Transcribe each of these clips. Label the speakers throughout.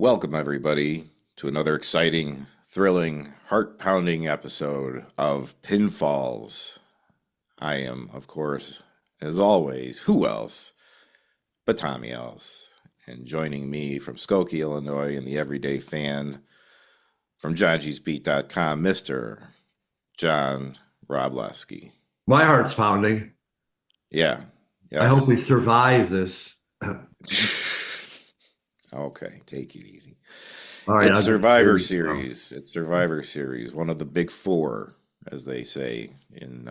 Speaker 1: Welcome, everybody, to another exciting, thrilling, heart-pounding episode of Pinfalls. I am, of course, as always, who else but Tommy else? And joining me from Skokie, Illinois, and the everyday fan from JohnG'sBeat.com, Mr. John Wroblewski.
Speaker 2: My heart's pounding.
Speaker 1: Yeah,
Speaker 2: I hope
Speaker 1: yes.
Speaker 2: we survive this.
Speaker 1: Okay, take it easy.
Speaker 2: All right,
Speaker 1: It's
Speaker 2: I'll get
Speaker 1: Survivor
Speaker 2: serious now.
Speaker 1: Series. It's Survivor Series, one of the big four, as they say in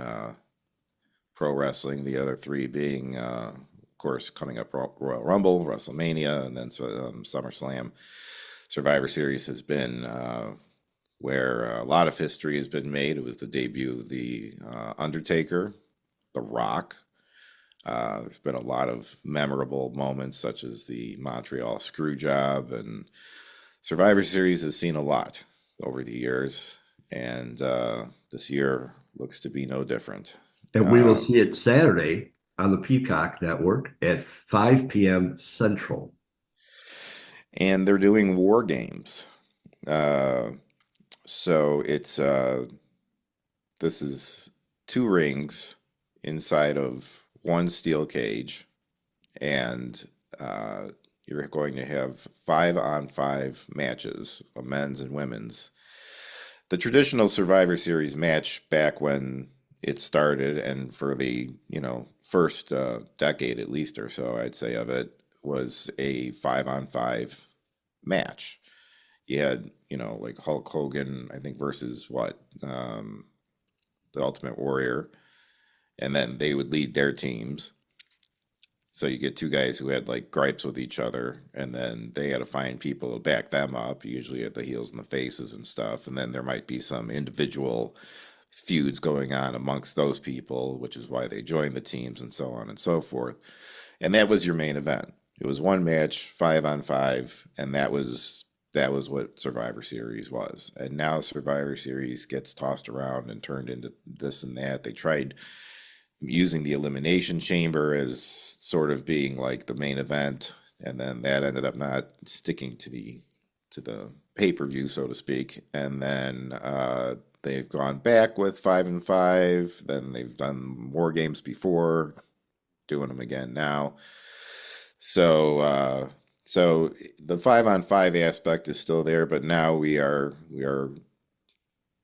Speaker 1: pro wrestling. The other three being, of course, coming up Royal Rumble, WrestleMania, and then SummerSlam. Survivor Series has been where a lot of history has been made. It was the debut of the Undertaker, The Rock. There's been a lot of memorable moments, such as the Montreal Screwjob, and Survivor Series has seen a lot over the years, and this year looks to be no different.
Speaker 2: And we will
Speaker 1: Um,
Speaker 2: see it Saturday on the Peacock Network at 5 p.m. Central.
Speaker 1: and they're doing war games. Uh, so this is two rings inside of one steel cage, and you're going to have 5-on-5 matches, men's and women's. The traditional Survivor Series match back when it started, and for the first decade at least or so, I'd say of it, was a 5-on-5 match. You had like Hulk Hogan, I think, versus the Ultimate Warrior, and then they would lead their teams. So you get two guys who had like gripes with each other, and then they had to find people to back them up, usually at the heels and the faces and stuff. And then there might be some individual feuds going on amongst those people, which is why they joined the teams and so on and so forth. And that was your main event. It was one match, 5-on-5, and that was what Survivor Series was. And now Survivor Series gets tossed around and turned into this and that. They tried using the Elimination Chamber as sort of being like the main event, and then that ended up not sticking to the pay-per-view, so to speak. And then they've gone back with 5-and-5. Then they've done war games before, doing them again now. So the 5-on-5 aspect is still there, but now we are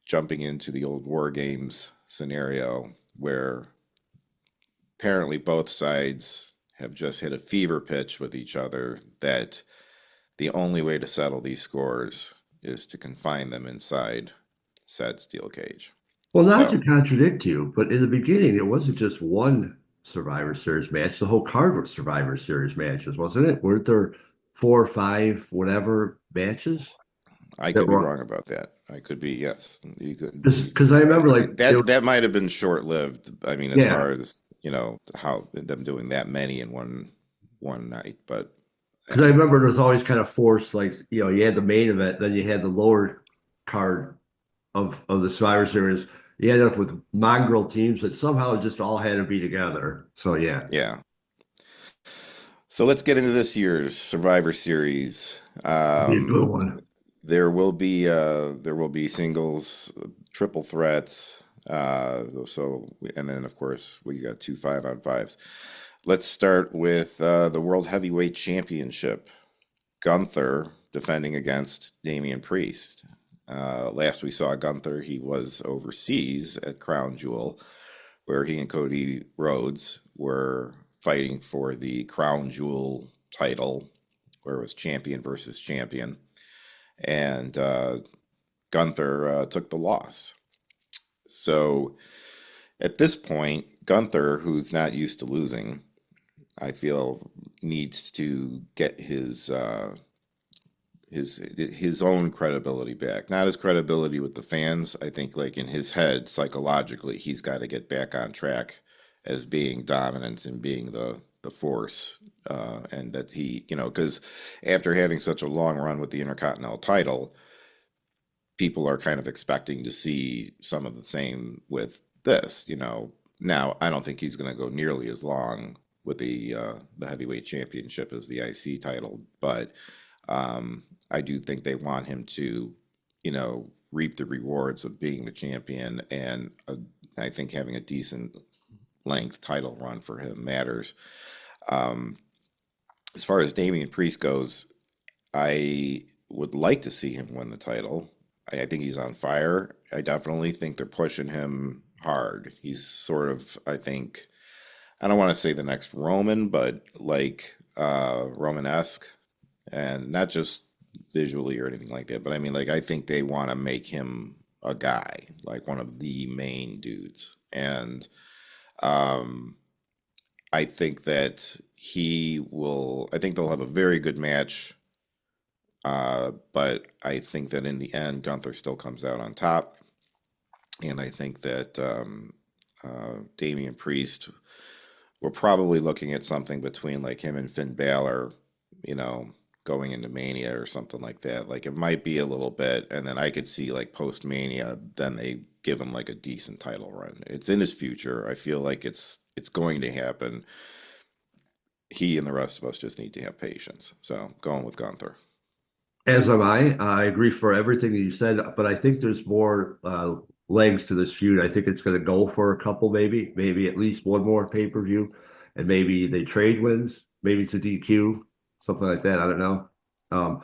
Speaker 1: jumping into the old war games scenario where apparently both sides have just hit a fever pitch with each other that the only way to settle these scores is to confine them inside said steel cage.
Speaker 2: Well, not to
Speaker 1: So
Speaker 2: contradict you, but in the beginning, it wasn't just one Survivor Series match. The whole card was Survivor Series matches, wasn't it? Weren't there 4 or 5, whatever matches
Speaker 1: I
Speaker 2: that
Speaker 1: could be
Speaker 2: were?
Speaker 1: wrong about that. I could be, yes. You could
Speaker 2: Because I remember, like,
Speaker 1: that might have been short-lived. I mean, as
Speaker 2: yeah.
Speaker 1: far as how them doing that many in one night, but
Speaker 2: Because I remember it was always kind of forced, like, you had the main event, then you had the lower card of the Survivor Series. You ended up with mongrel teams that somehow just all had to be together. So yeah,
Speaker 1: yeah. So let's get into this year's Survivor Series.
Speaker 2: be a good one.
Speaker 1: There will be singles, triple threats. And then of course we got two 5-on-5s. Let's start with the World Heavyweight Championship. Gunther defending against Damian Priest. Last we saw Gunther, he was overseas at Crown Jewel, where he and Cody Rhodes were fighting for the Crown Jewel title, where it was champion versus champion. And Gunther took the loss. So at this point, Gunther, who's not used to losing, I feel needs to get his own credibility back. Not his credibility with the fans. I think like in his head, psychologically, he's got to get back on track as being dominant and being the force. And that he, because after having such a long run with the Intercontinental title, people are kind of expecting to see some of the same with this. Now, I don't think he's going to go nearly as long with the heavyweight championship as the IC title, but I do think they want him to, reap the rewards of being the champion, and I think having a decent length title run for him matters. Um, as far as Damian Priest goes, I would like to see him win the title. I think he's on fire. I definitely think they're pushing him hard. He's sort of, I think, I don't want to say the next Roman, but like Roman-esque, and not just visually or anything like that, but I mean, like, I think they want to make him a guy, like one of the main dudes. And um, I think that I think they'll have a very good match. But I think that in the end, Gunther still comes out on top. And I think that Damian Priest, we're probably looking at something between like him and Finn Balor, you know, going into Mania or something like that. Like it might be a little bit, and then I could see like post Mania, then they give him like a decent title run. It's in his future. I feel like it's going to happen. He and the rest of us just need to have patience. So going with Gunther.
Speaker 2: As am I. I agree for everything that you said, but I think there's more legs to this feud. I think it's going to go for a couple, maybe at least one more pay-per-view, and maybe they trade wins. Maybe it's a DQ, something like that. I don't know. Um,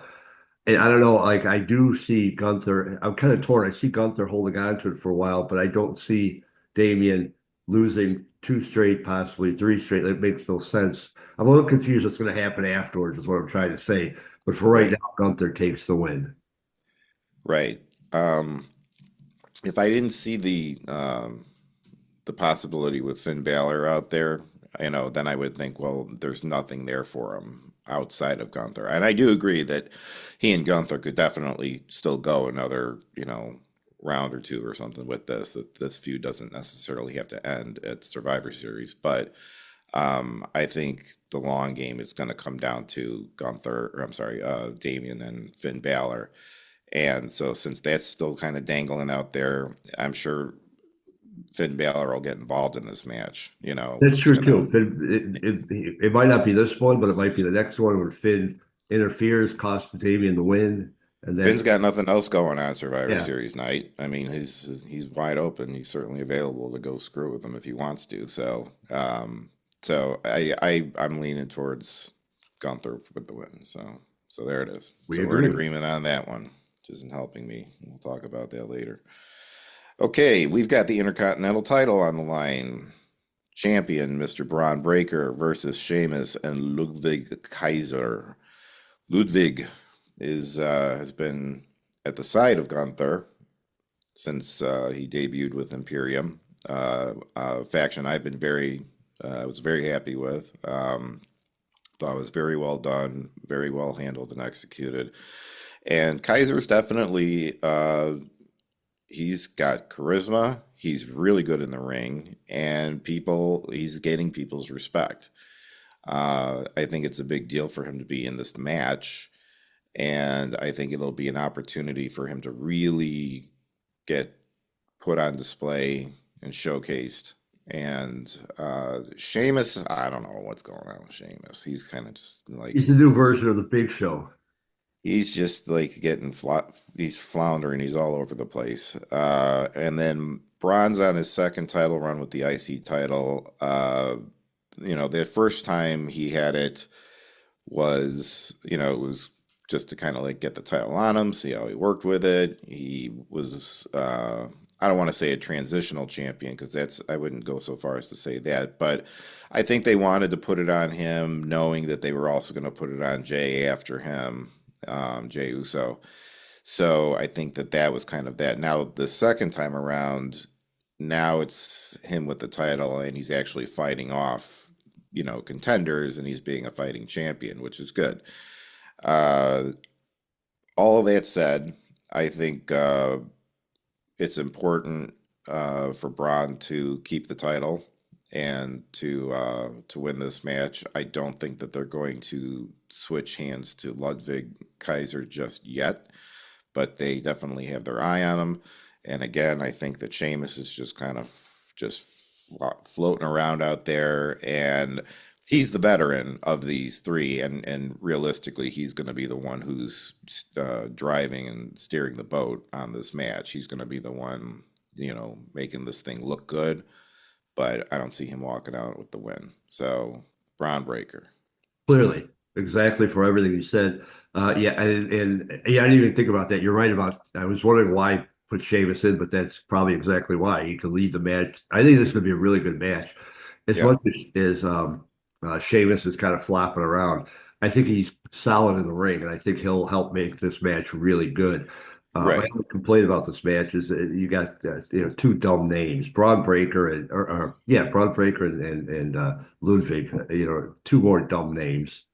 Speaker 2: and I don't know. Like I do see Gunther. I'm kind of torn. I see Gunther holding on to it for a while, but I don't see Damian losing two straight, possibly three straight. That makes no sense. I'm a little confused what's going to happen afterwards, is what I'm trying to say. But for right now,
Speaker 1: Right.
Speaker 2: Gunther takes the win.
Speaker 1: Right. If I didn't see the possibility with Finn Balor out there, then I would think, well, there's nothing there for him outside of Gunther. And I do agree that he and Gunther could definitely still go another, round or two or something with this. That this feud doesn't necessarily have to end at Survivor Series, but I think the long game is going to come down to Damian and Finn Balor. And so since that's still kind of dangling out there, I'm sure Finn Balor will get involved in this match.
Speaker 2: That's
Speaker 1: He's
Speaker 2: true
Speaker 1: gonna
Speaker 2: too. It might not be this one, but it might be the next one where Finn interferes, costs Damian the win, and
Speaker 1: Finn's
Speaker 2: then
Speaker 1: got nothing else going on Survivor
Speaker 2: yeah,
Speaker 1: Series night. I mean, he's wide open. He's certainly available to go screw with him if he wants to. So I'm leaning towards Gunther with the win. So there it is.
Speaker 2: we
Speaker 1: So we're in
Speaker 2: agree.
Speaker 1: agreement on that one, which isn't helping me. We'll talk about that later. Okay, we've got the Intercontinental title on the line. Champion Mr. Braun Breaker versus Sheamus and Ludwig Kaiser. Ludwig has been at the side of Gunther since he debuted with Imperium, faction I've been I was very happy with. Thought it was very well done, very well handled and executed. And Kaiser's definitely he's got charisma. He's really good in the ring, and he's gaining people's respect. I think it's a big deal for him to be in this match, and I think it'll be an opportunity for him to really get put on display and showcased. And Sheamus, I don't know what's going on with Sheamus. He's kind of just like
Speaker 2: He's the new version of the Big Show.
Speaker 1: he's just like he's floundering. He's all over the place. And then Braun's on his second title run with the IC title. The first time he had it it was just to kind of like get the title on him, see how he worked with it. He was, I don't want to say a transitional champion because I wouldn't go so far as to say that, but I think they wanted to put it on him knowing that they were also going to put it on Jay after him, Jay Uso. So I think that was kind of that. Now, the second time around, now it's him with the title and he's actually fighting off, contenders, and he's being a fighting champion, which is good. Uh, all of that said, I think it's important for Braun to keep the title and to win this match. I don't think that they're going to switch hands to Ludwig Kaiser just yet, but they definitely have their eye on him. And again, I think that Sheamus is just kind of just floating around out there, and he's the veteran of these three, and realistically, he's going to be the one who's driving and steering the boat on this match. He's going to be the one, making this thing look good. But I don't see him walking out with the win. So Braun Breaker.
Speaker 2: Clearly, exactly for everything you said. Yeah, and yeah, I didn't even think about that. You're right about. I was wondering why put Sheamus in, but that's probably exactly why he can lead the match. I think this is going to be a really good match. As much
Speaker 1: Yep.
Speaker 2: as Sheamus is kind of flopping around, I think he's solid in the ring, and I think he'll help make this match really good. My
Speaker 1: Right.
Speaker 2: only complaint about this match is that you got two dumb names, Braun Breaker and or yeah, Braun Breaker and Ludwig. Two more dumb names.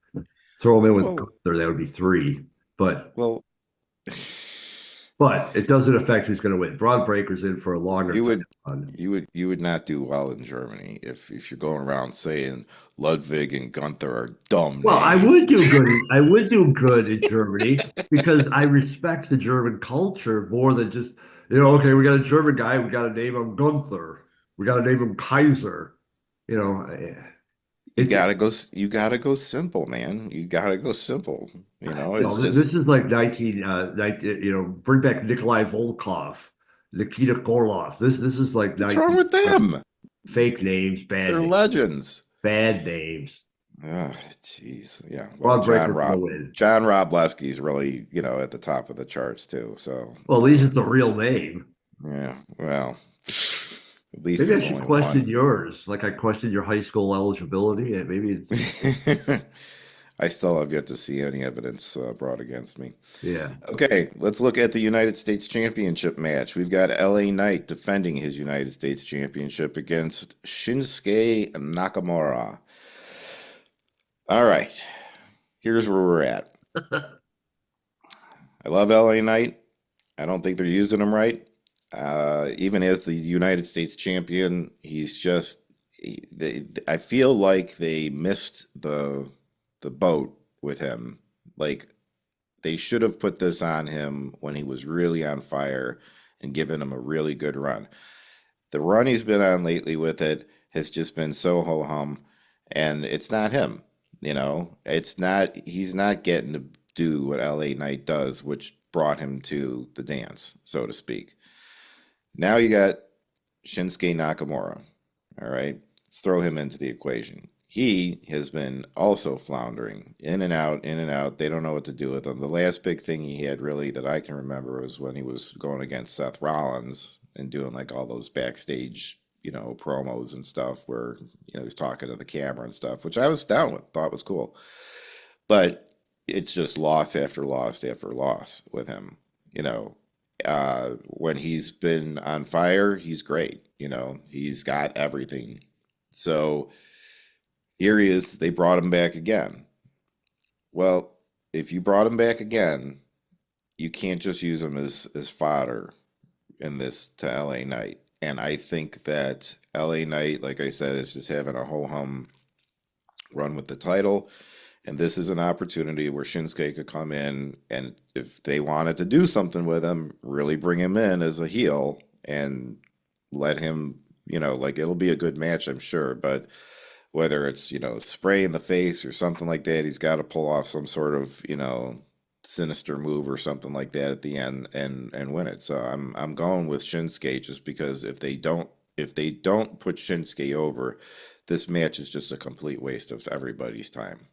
Speaker 2: Throw them in with
Speaker 1: Well,
Speaker 2: Gunther, that would be three. But
Speaker 1: well,
Speaker 2: but it doesn't affect who's going to win. Braun Breaker's in for a longer
Speaker 1: you
Speaker 2: time
Speaker 1: would
Speaker 2: run.
Speaker 1: you would not do well in Germany if you're going around saying Ludwig and Gunther are dumb
Speaker 2: Well,
Speaker 1: names.
Speaker 2: I would do good in Germany because I respect the German culture more than just, okay, we got a German guy, we got to name him Gunther, we got to name him Kaiser. You know,
Speaker 1: You
Speaker 2: it's
Speaker 1: gotta go. You gotta go simple, man. You gotta go simple. It's
Speaker 2: this
Speaker 1: just
Speaker 2: is like 19, bring back Nikolai Volkov, Nikita Koloff. This is like
Speaker 1: what's wrong
Speaker 2: 19
Speaker 1: with them?
Speaker 2: fake names,
Speaker 1: They're legends.
Speaker 2: bad names.
Speaker 1: Ah, jeez. Yeah. Well,
Speaker 2: Braun Breaker for the win.
Speaker 1: John Wroblewski's really, at the top of the charts too. So,
Speaker 2: Well, at least it's a real name.
Speaker 1: yeah. Well, at least
Speaker 2: Maybe I
Speaker 1: there's
Speaker 2: should
Speaker 1: only
Speaker 2: question
Speaker 1: one.
Speaker 2: yours, like I questioned your high school eligibility. And maybe it's
Speaker 1: I still have yet to see any evidence brought against me.
Speaker 2: yeah.
Speaker 1: Okay, let's look at the United States Championship match. We've got LA Knight defending his United States Championship against Shinsuke Nakamura. All right, here's where we're at. I love LA Knight. I don't think they're using him right. Even as the United States champion, he's just. I feel like they missed the boat with him. Like they should have put this on him when he was really on fire and given him a really good run. The run he's been on lately with it has just been so ho hum, and it's not him. It's not. He's not getting to do what LA Knight does, which brought him to the dance, so to speak. Now you got Shinsuke Nakamura. All right, let's throw him into the equation. He has been also floundering in and out, in and out. They don't know what to do with him. The last big thing he had, really, that I can remember was when he was going against Seth Rollins and doing like all those backstage, promos and stuff where, he's talking to the camera and stuff, which I was down with, thought was cool. But it's just loss after loss after loss with him. When he's been on fire, he's great. He's got everything. So here he is. They brought him back again. Well, if you brought him back again, you can't just use him as fodder in this to LA Knight. And I think that LA Knight, like I said, is just having a ho hum run with the title. And this is an opportunity where Shinsuke could come in and if they wanted to do something with him, really bring him in as a heel and let him, like it'll be a good match, I'm sure. But whether it's, spray in the face or something like that, he's got to pull off some sort of, sinister move or something like that at the end and win it. So I'm going with Shinsuke just because if they don't put Shinsuke over, this match is just a complete waste of everybody's time.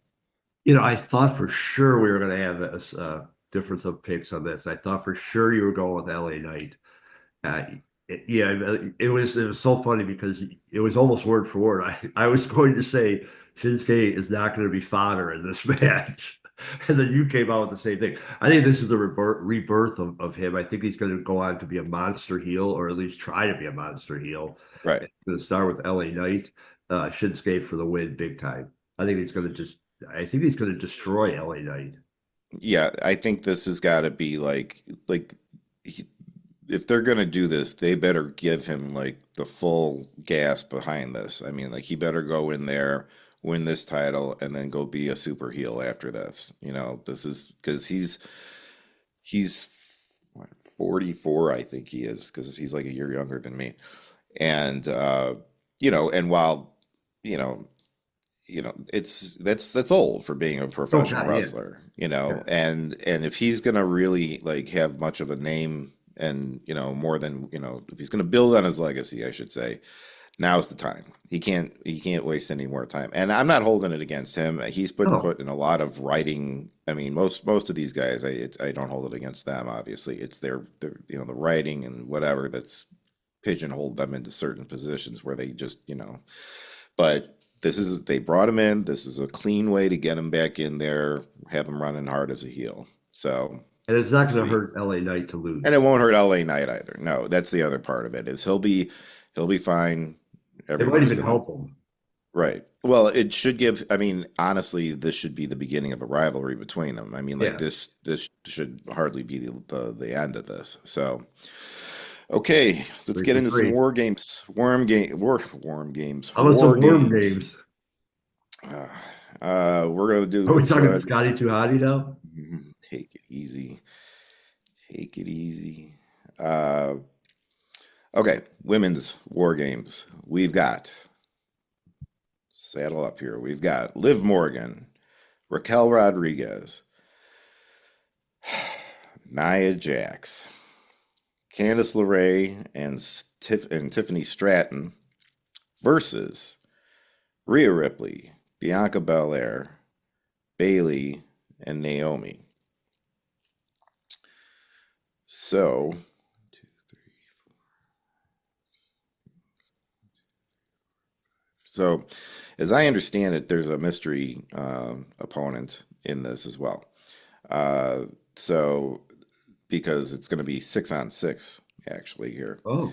Speaker 2: I thought for sure we were going to have a difference of picks on this. I thought for sure you were going with LA Knight. Uh, yeah, it was so funny because it was almost word for word. I was going to say Shinsuke is not going to be fodder in this match. And then you came out with the same thing. I think this is the rebirth of him. I think he's going to go on to be a monster heel, or at least try to be a monster heel.
Speaker 1: Right.
Speaker 2: It's going to start with LA Knight, Shinsuke for the win, big time. I think he's going to just. I think he's going to destroy LA Knight.
Speaker 1: Yeah, I think this has got to be like he, if they're gonna do this, they better give him like the full gas behind this. I mean, like he better go in there, win this title, and then go be a super heel after this. This is because he's what, 44, I think he is, because he's like a year younger than me. And and while you know that's old for being a
Speaker 2: Oh
Speaker 1: professional
Speaker 2: God, yeah,
Speaker 1: wrestler,
Speaker 2: yeah.
Speaker 1: and if he's gonna really like have much of a name and more than if he's gonna build on his legacy, I should say, now's the time. He can't waste any more time. And I'm not holding it against him. He's been
Speaker 2: No,
Speaker 1: put in a lot of writing. I mean, most of these guys, I don't hold it against them. Obviously, it's their the writing and whatever that's pigeonholed them into certain positions where they just But they brought him in. This is a clean way to get him back in there, have him running hard as a heel. So
Speaker 2: and it's
Speaker 1: we'll
Speaker 2: not going to
Speaker 1: see.
Speaker 2: hurt LA Knight to
Speaker 1: And it
Speaker 2: lose.
Speaker 1: won't hurt LA Knight either. No, that's the other part of it is he'll be fine.
Speaker 2: It might
Speaker 1: Everyone's
Speaker 2: even
Speaker 1: gonna
Speaker 2: help him.
Speaker 1: right. Well, it should give. I mean, honestly, this should be the beginning of a rivalry between them. I mean, like
Speaker 2: Yeah,
Speaker 1: this should hardly be the end of this. So, okay, let's
Speaker 2: we
Speaker 1: get
Speaker 2: can
Speaker 1: into some
Speaker 2: agree.
Speaker 1: war games. Worm games.
Speaker 2: How about
Speaker 1: War
Speaker 2: some worm
Speaker 1: games.
Speaker 2: games?
Speaker 1: We're gonna do.
Speaker 2: Are we
Speaker 1: Let's go
Speaker 2: talking
Speaker 1: ahead.
Speaker 2: Scotty Too Hotty now?
Speaker 1: Take it easy. Take it easy. Uh, okay, women's war games. We've got saddle up here. We've got Liv Morgan, Raquel Rodriguez, Nia Jax, Candice LeRae, and Tiffany Stratton versus Rhea Ripley, Bianca Belair, Bailey, and Naomi. So, so as I understand it, there's a mystery opponent in this as well. Uh, so because it's going to be 6-on-6 actually here.
Speaker 2: Oh,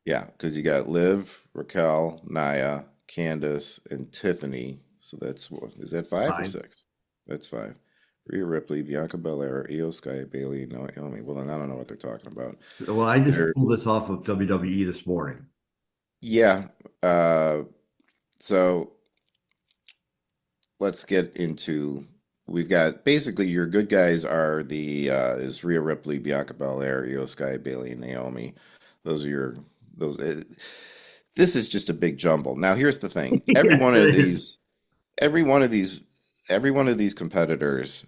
Speaker 1: Yeah, because you got Liv, Raquel, Naya, Candace, and Tiffany. So that's what is that five or
Speaker 2: fine.
Speaker 1: six? That's five. Rhea Ripley, Bianca Belair, Io Sky, Bailey, Naomi. Well, then I don't know what they're talking about.
Speaker 2: Well, I just
Speaker 1: They're
Speaker 2: pulled this off of WWE this morning.
Speaker 1: yeah. Uh, so let's get into. We've got basically your good guys are the is Rhea Ripley, Bianca Belair, Io Sky, Bailey, and Naomi. Those are your those. This is just a big jumble. Now, here's the thing.
Speaker 2: Yes, it is.
Speaker 1: Every one of these, every one of these competitors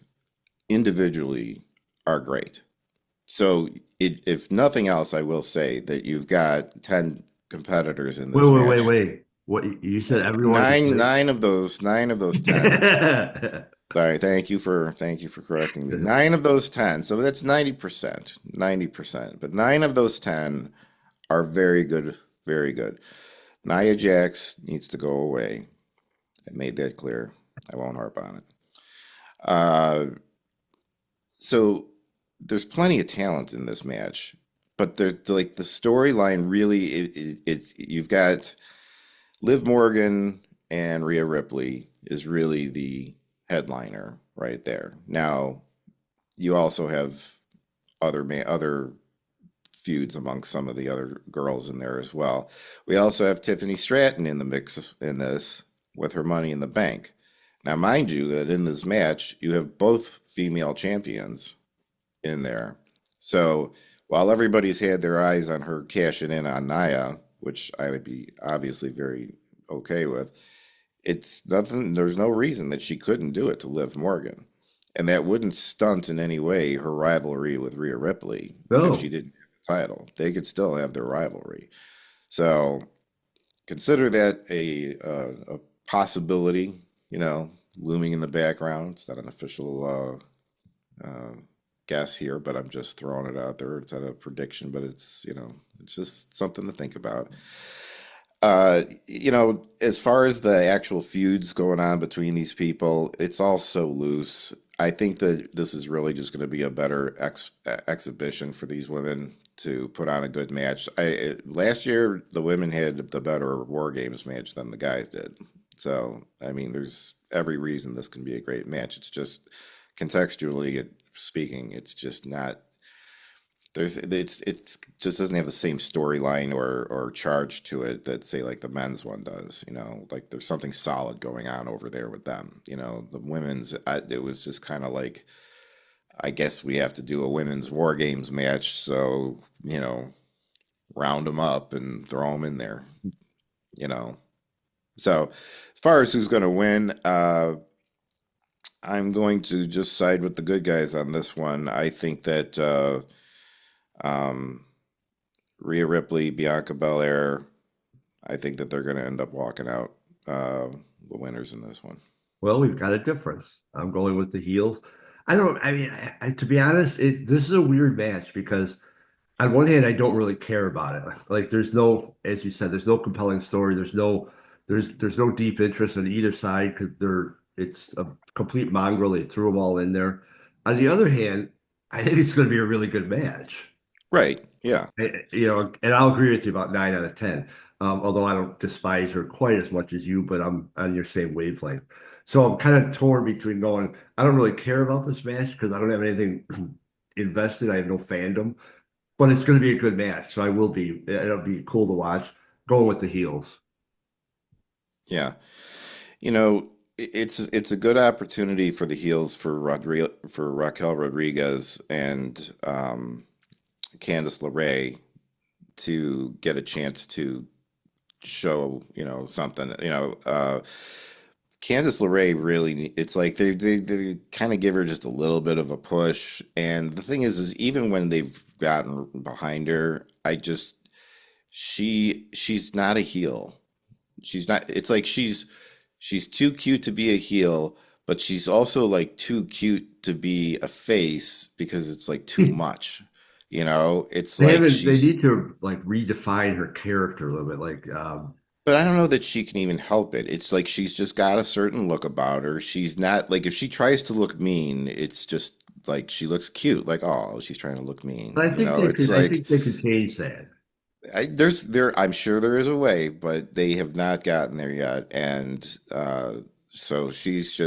Speaker 1: individually are great. So, if nothing else, I will say that you've got 10 competitors in
Speaker 2: Wait,
Speaker 1: this
Speaker 2: wait, wait,
Speaker 1: match.
Speaker 2: wait. What you said? Everyone is great.
Speaker 1: Nine of those 10. Sorry, thank you for correcting me. Nine of those 10. So that's 90%. 90%. But nine of those 10 are very good, very good. Nia Jax needs to go away. I made that clear. I won't harp on it. Uh, so there's plenty of talent in this match, but there's like the storyline really it's you've got Liv Morgan and Rhea Ripley is really the headliner right there. Now you also have other feuds among some of the other girls in there as well. We also have Tiffany Stratton in the mix in this with her Money in the Bank. Now, mind you, that in this match, you have both female champions in there. So while everybody's had their eyes on her cashing in on Naya, which I would be obviously very okay with, it's nothing, there's no reason that she couldn't do it to Liv Morgan. And that wouldn't stunt in any way her rivalry with Rhea Ripley if she
Speaker 2: No,
Speaker 1: didn't have the title. They could still have their rivalry. So consider that a possibility, looming in the background. It's not an official guess here, but I'm just throwing it out there. It's not a prediction, but it's just something to think about. As far as the actual feuds going on between these people, it's all so loose. I think that this is really just going to be a better exhibition for these women to put on a good match. Last year, the women had the better War Games match than the guys did. So, I mean, there's every reason this can be a great match. It's just contextually speaking, it's just not it's just doesn't have the same storyline or charge to it that say like the men's one does. Like there's something solid going on over there with them. The women's it was just kind of like I guess we have to do a women's war games match, so round them up and throw them in there. You know So, as far as who's going to win, I'm going to just side with the good guys on this one. I think that um, Rhea Ripley, Bianca Belair, I think that they're going to end up walking out the winners in this one.
Speaker 2: Well, we've got a difference. I'm going with the heels. I mean, to be honest, this is a weird match because on one hand, I don't really care about it. Like, there's no, as you said, there's no compelling story. There's no deep interest on either side because it's a complete mongrel. They threw them all in there. On the other hand, I think it's going to be a really good match.
Speaker 1: Right. Yeah.
Speaker 2: And I'll agree with you about 9 out of 10. Although I don't despise her quite as much as you, but I'm on your same wavelength. So I'm kind of torn between going, I don't really care about this match because I don't have anything invested. I have no fandom, but it's going to be a good match. So it'll be cool to watch. Going with the heels.
Speaker 1: Yeah. You know, it's a good opportunity for the heels for Raquel Rodriguez and Candice LeRae to get a chance to show, something. Candice LeRae really, it's like they kind of give her just a little bit of a push. And the thing is even when they've gotten behind her, she's not a heel. She's not, it's like she's too cute to be a heel, but she's also like too cute to be a face because it's like too much. It's like
Speaker 2: They
Speaker 1: she's
Speaker 2: need to like redefine her character a little bit.
Speaker 1: but I don't know that she can even help it. It's like she's just got a certain look about her. She's not like if she tries to look mean, it's just like she looks cute. Like, oh, she's trying to look mean.
Speaker 2: but
Speaker 1: It's
Speaker 2: I
Speaker 1: like
Speaker 2: think they could change that.
Speaker 1: I'm sure there is a way, but they have not gotten there yet. And so she's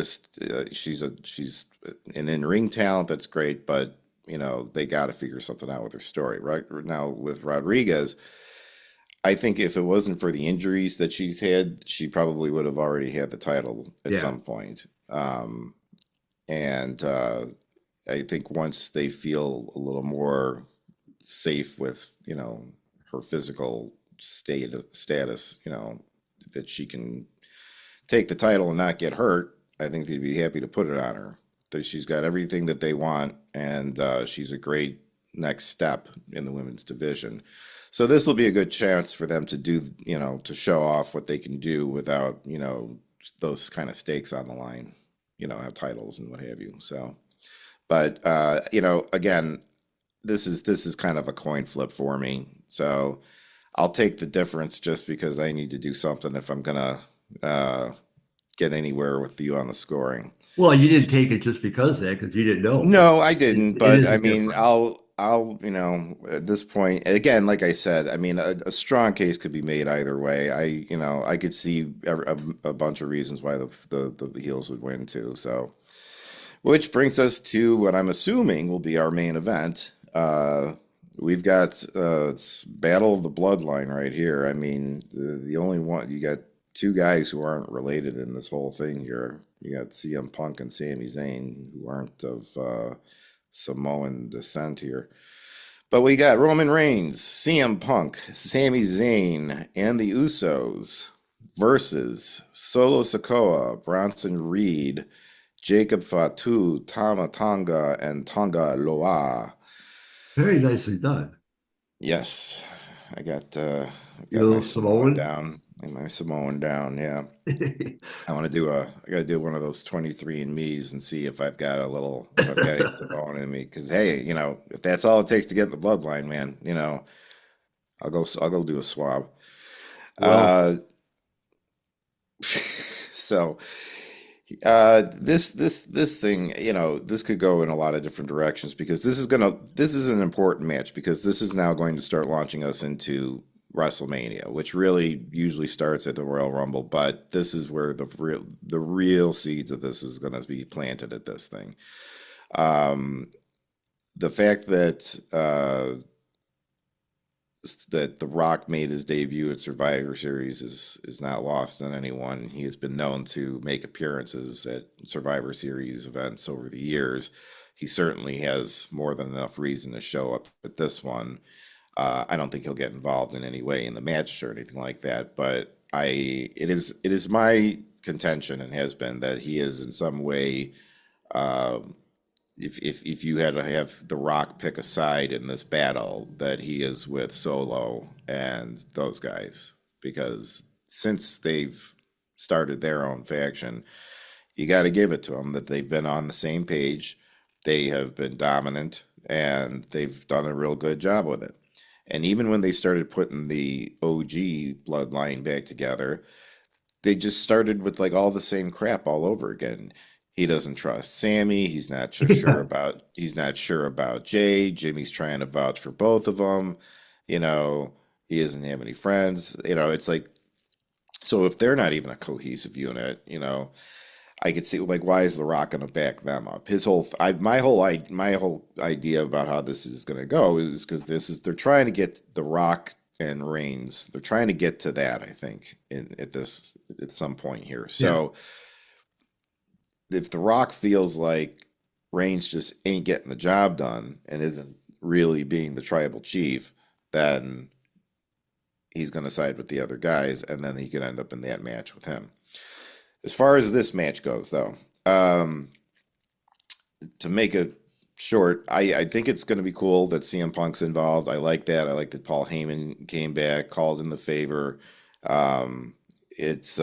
Speaker 1: an in-ring talent that's great, but they got to figure something out with her story. Right now with Rodriguez, I think if it wasn't for the injuries that she's had, she probably would have already had the title at
Speaker 2: Yeah.
Speaker 1: some point. And I think once they feel a little more safe with, her physical status, that she can take the title and not get hurt, I think they'd be happy to put it on her. That she's got everything that they want, and she's a great next step in the women's division. So this will be a good chance for them to do, to show off what they can do without, those kind of stakes on the line, have titles and what have you. So, but again, this is kind of a coin flip for me. So I'll take the difference just because I need to do something if I'm gonna get anywhere with you on the scoring.
Speaker 2: Well, you didn't take it just because of that, because you didn't know, but
Speaker 1: No, I didn't,
Speaker 2: it
Speaker 1: but
Speaker 2: is
Speaker 1: I
Speaker 2: a
Speaker 1: mean,
Speaker 2: difference.
Speaker 1: at this point, again, like I said, I mean, a strong case could be made either way. I could see a bunch of reasons why the heels would win too. So, which brings us to what I'm assuming will be our main event. We've got it's Battle of the Bloodline right here. I mean, the only one you got two guys who aren't related in this whole thing here. You got CM Punk and Sami Zayn, who aren't of Samoan descent here. But we got Roman Reigns, CM Punk, Sami Zayn, and the Usos versus Solo Sikoa, Bronson Reed, Jacob Fatu, Tama Tonga, and Tonga Loa.
Speaker 2: Very nicely done.
Speaker 1: Yes, I've
Speaker 2: Your
Speaker 1: got my
Speaker 2: little
Speaker 1: Samoan
Speaker 2: Samoan.
Speaker 1: down. My Samoan down, yeah. I gotta do one of those 23 and me's and see if I've got any Samoan in me. Because hey, if that's all it takes to get in the bloodline, man, I'll go do a swab.
Speaker 2: Well,
Speaker 1: Uh, so this thing, this could go in a lot of different directions because this is an important match because this is now going to start launching us into WrestleMania, which really usually starts at the Royal Rumble, but this is where the real seeds of this is going to be planted at this thing. Um, the fact that The Rock made his debut at Survivor Series is not lost on anyone. He has been known to make appearances at Survivor Series events over the years. He certainly has more than enough reason to show up at this one. I don't think he'll get involved in any way in the match or anything like that, but it is my contention and has been that he is in some way, um, if you had to have The Rock pick a side in this battle, that he is with Solo and those guys, because since they've started their own faction, you got to give it to them that they've been on the same page. They have been dominant and they've done a real good job with it. And even when they started putting the OG bloodline back together, they just started with like all the same crap all over again. He doesn't trust Sammy. He's not sure about Jay. Jimmy's trying to vouch for both of them. You know, he doesn't have any friends. You know, it's like, so if they're not even a cohesive unit, you know, I could see like why is The Rock going to back them up? My whole idea about how this is going to go is because this is they're trying to get The Rock and Reigns. They're trying to get to that, I think, at some point here.
Speaker 2: Yeah.
Speaker 1: So if The Rock feels like Reigns just ain't getting the job done and isn't really being the tribal chief, then he's going to side with the other guys, and then he could end up in that match with him. As far as this match goes, though, to make it short, I think it's going to be cool that CM Punk's involved. I like that. I like that Paul Heyman came back, called in the favor. It's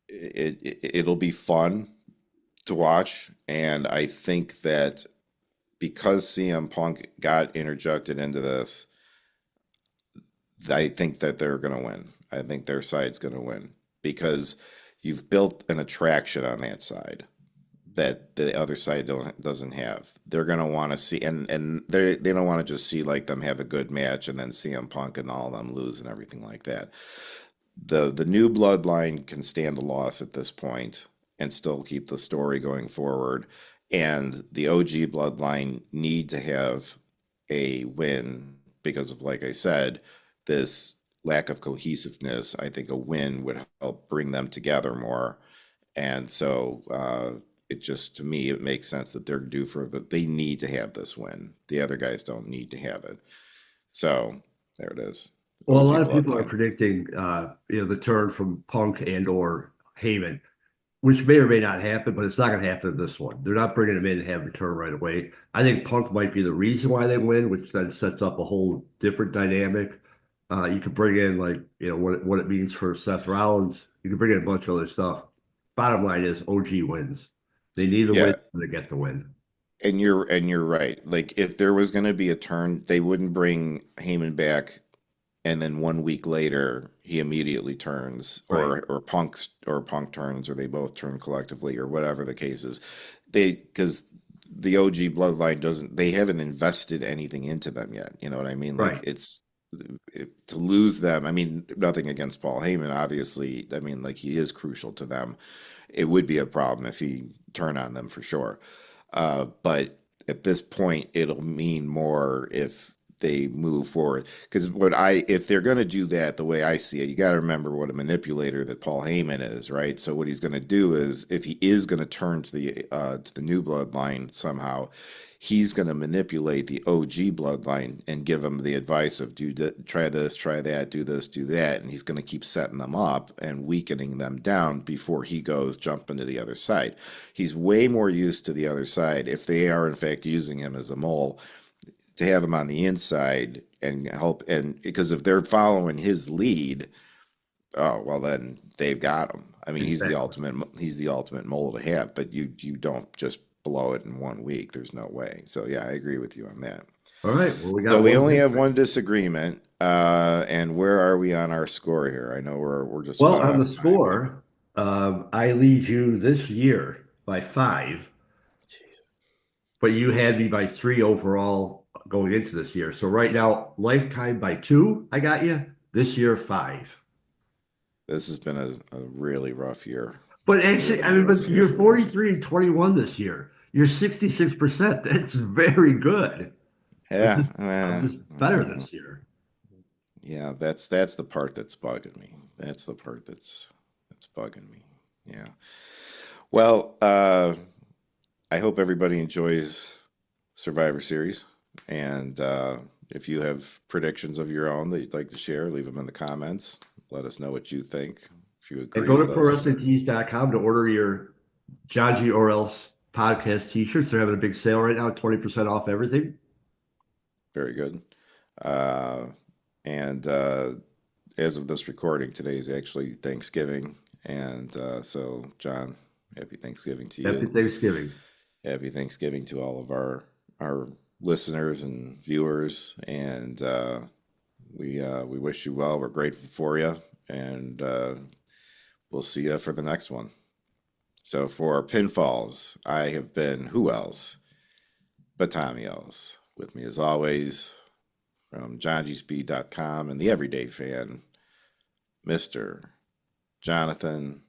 Speaker 1: it'll be fun to watch, and I think that because CM Punk got interjected into this, I think that they're going to win. I think their side's going to win because you've built an attraction on that side that the other side doesn't have. They're going to want to see, and they don't want to just see like them have a good match and then CM Punk and all of them lose and everything like that. The new bloodline can stand a loss at this point and still keep the story going forward. And the OG bloodline need to have a win because of, like I said, this lack of cohesiveness. I think a win would help bring them together more. And so it just, to me, it makes sense that they're due for that. They need to have this win. The other guys don't need to have it. So there it is.
Speaker 2: Well, a
Speaker 1: OG
Speaker 2: lot of people are
Speaker 1: bloodline.
Speaker 2: predicting, the turn from Punk and or Heyman, which may or may not happen, but it's not going to happen in this one. They're not bringing him in and have him turn right away. I think Punk might be the reason why they win, which then sets up a whole different dynamic. You could bring in like what it means for Seth Rollins. You could bring in a bunch of other stuff. Bottom line is OG wins. They need a win
Speaker 1: Yeah,
Speaker 2: to get the win.
Speaker 1: and you're right. Like if there was going to be a turn, they wouldn't bring Heyman back and then 1 week later he immediately turns,
Speaker 2: Right.
Speaker 1: or Punk turns, or they both turn collectively, or whatever the case is. They because the OG bloodline doesn't they haven't invested anything into them yet. You know what I mean? Like
Speaker 2: Right.
Speaker 1: to lose them. I mean, nothing against Paul Heyman, obviously. I mean, like he is crucial to them. It would be a problem if he turn on them for sure. But at this point, it'll mean more if they move forward. Because if they're going to do that, the way I see it, you got to remember what a manipulator that Paul Heyman is, right? So what he's going to do is, if he is going to turn to the new bloodline somehow, he's going to manipulate the OG bloodline and give them the advice of try this, try that, do this, do that, and he's going to keep setting them up and weakening them down before he goes jumping to the other side. He's way more used to the other side if they are in fact using him as a mole to have him on the inside and help. And because if they're following his lead, oh well, then they've got him. I mean,
Speaker 2: Exactly.
Speaker 1: he's the ultimate mole to have, but you don't just blow it in 1 week. There's no way. So yeah, I agree with you on that.
Speaker 2: All right. Well, we
Speaker 1: So
Speaker 2: got
Speaker 1: we
Speaker 2: one
Speaker 1: only have
Speaker 2: victory.
Speaker 1: one disagreement. And where are we on our score here? I know we're just
Speaker 2: Well,
Speaker 1: about
Speaker 2: on
Speaker 1: out
Speaker 2: the
Speaker 1: of time.
Speaker 2: score, I lead you this year by 5, but you had me by 3 overall going into this year. So right now, lifetime by 2, I got you. This year, 5.
Speaker 1: This has been a really rough year.
Speaker 2: But actually, I
Speaker 1: Really
Speaker 2: mean,
Speaker 1: rough
Speaker 2: but
Speaker 1: year
Speaker 2: you're
Speaker 1: for me.
Speaker 2: 43 and 21 this year. You're 66%. That's very good. Like,
Speaker 1: Yeah,
Speaker 2: I'm just better
Speaker 1: uh,
Speaker 2: this year.
Speaker 1: yeah. That's the part that's bugging me. That's the part that's bugging me. Yeah. Well, I hope everybody enjoys Survivor Series, and if you have predictions of your own that you'd like to share, leave them in the comments. let us know what you think, if you
Speaker 2: And
Speaker 1: agree
Speaker 2: go to
Speaker 1: with us.
Speaker 2: prowrestlingtees.com to order your Johngy or else podcast t-shirts. They're having a big sale right now, 20% off everything.
Speaker 1: Very good. Uh, and as of this recording, today is actually Thanksgiving. And so, John, happy Thanksgiving to
Speaker 2: Happy
Speaker 1: you.
Speaker 2: Thanksgiving.
Speaker 1: Happy Thanksgiving to all of our listeners and viewers. And we wish you well. We're grateful for you. And we'll see you for the next one. So for Pinfalls, I have been who else but Tommy else. With me as always from johngyspeed.com and the Everyday Fan, Mr. Jonathan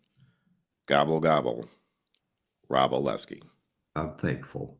Speaker 1: Gobble Gobble Wroblewski.
Speaker 2: I'm thankful.